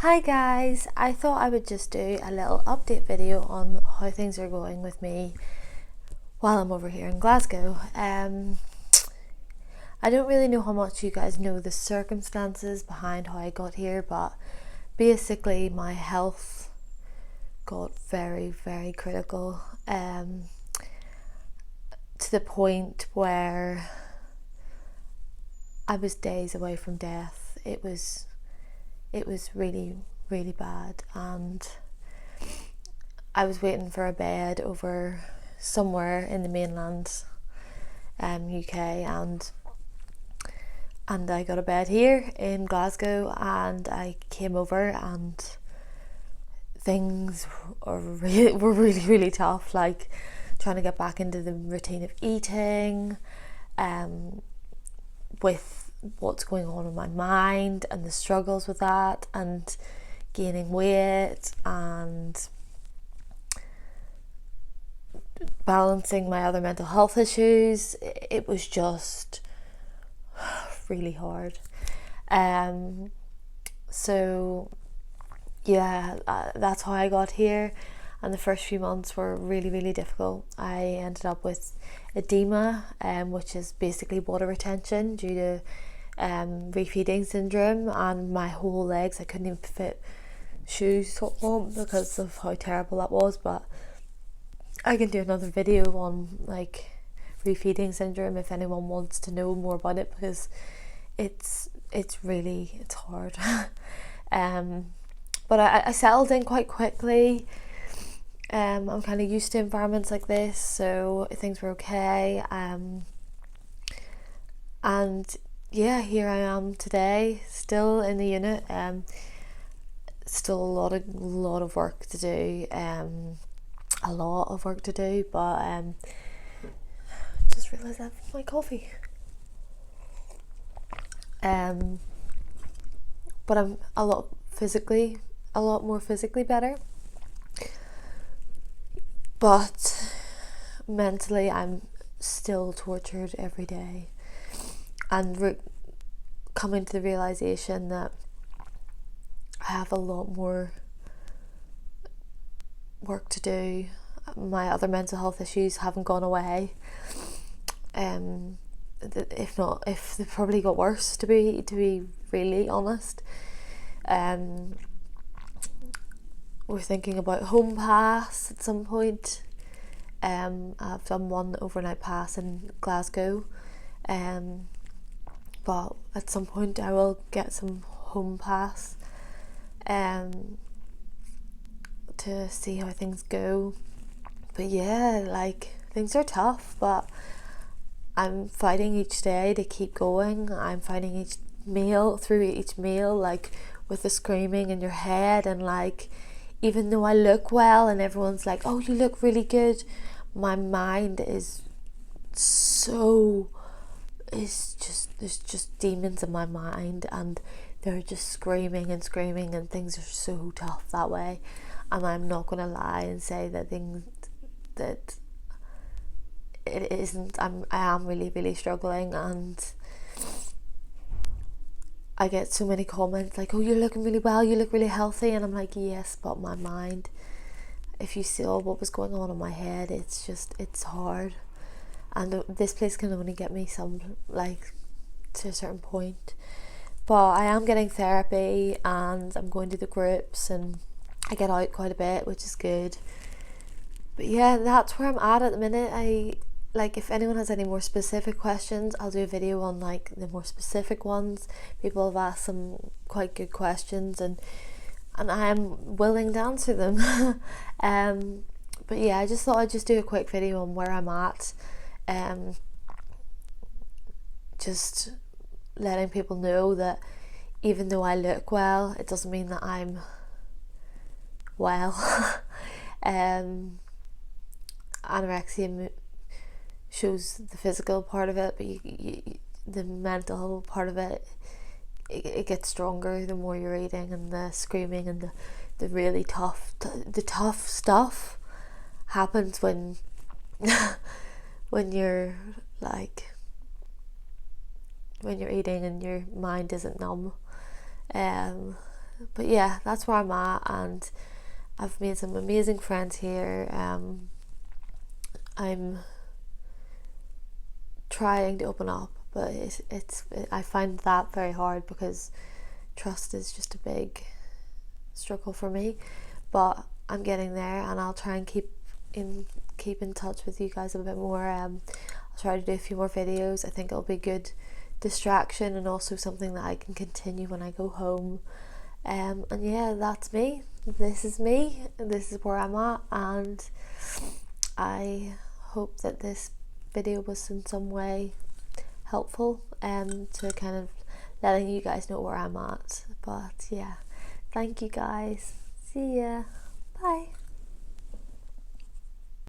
Hi guys, I thought I would just do a little update video on how things are going with me while I'm over here in Glasgow. I don't really know how much you guys know the circumstances behind how I got here, but basically my health got very, very critical, to the point where I was days away from death. It was really, really bad, and I was waiting for a bed over somewhere in the mainland UK, and I got a bed here in Glasgow, and I came over, and things were really tough, like trying to get back into the routine of eating, with what's going on in my mind and the struggles with that, and gaining weight and balancing my other mental health issues. It was just really hard. So yeah, that's how I got here, and the first few months were really difficult. I ended up with edema, which is basically water retention due to refeeding syndrome, and my whole legs, I couldn't even fit shoes on because of how terrible that was. But I can do another video on like refeeding syndrome if anyone wants to know more about it, because it's hard. But I settled in quite quickly. I'm kind of used to environments like this, so things were okay. And yeah, here I am today, still in the unit. Still a lot of work to do. But just realised I have my coffee. But I'm a lot more physically better. But mentally, I'm still tortured every day, and coming to the realisation that I have a lot more work to do. My other mental health issues haven't gone away. If they probably got worse, to be really honest. We're thinking about home pass at some point. I've done one overnight pass in Glasgow, but at some point I will get some home pass to see how things go. But yeah, like, things are tough, but I'm fighting each day to keep going. I'm fighting each meal, like with the screaming in your head, and like, even though I look well and everyone's like, oh, you look really good, my mind is there's just demons in my mind, and they're just screaming, and things are so tough that way. And I'm not gonna lie and say that it isn't. I am really struggling, and I get so many comments like, oh, you're looking really well, you look really healthy, and I'm like, yes, but my mind, if you saw what was going on in my head, it's hard. And this place can only get me some, like, to a certain point. But I am getting therapy, and I'm going to the groups, and I get out quite a bit, which is good. But yeah, that's where I'm at the minute. If anyone has any more specific questions, I'll do a video on like the more specific ones. People have asked some quite good questions, and I am willing to answer them. But yeah, I just thought I'd just do a quick video on where I'm at. Just letting people know that even though I look well, it doesn't mean that I'm well. Anorexia shows the physical part of it, but the mental part of it gets stronger the more you're eating, and the screaming, and the really tough stuff happens when when you're eating and your mind isn't numb. but yeah, that's where I'm at, and I've made some amazing friends here. I'm trying to open up, but I find that very hard because trust is just a big struggle for me. But I'm getting there, and I'll try and keep in touch with you guys a bit more. I'll try to do a few more videos. I think it'll be good distraction and also something that I can continue when I go home. And yeah, that's me. This is me. This is where I'm at, and I hope that this video was in some way helpful to kind of letting you guys know where I'm at. But yeah, thank you guys. See ya. Bye.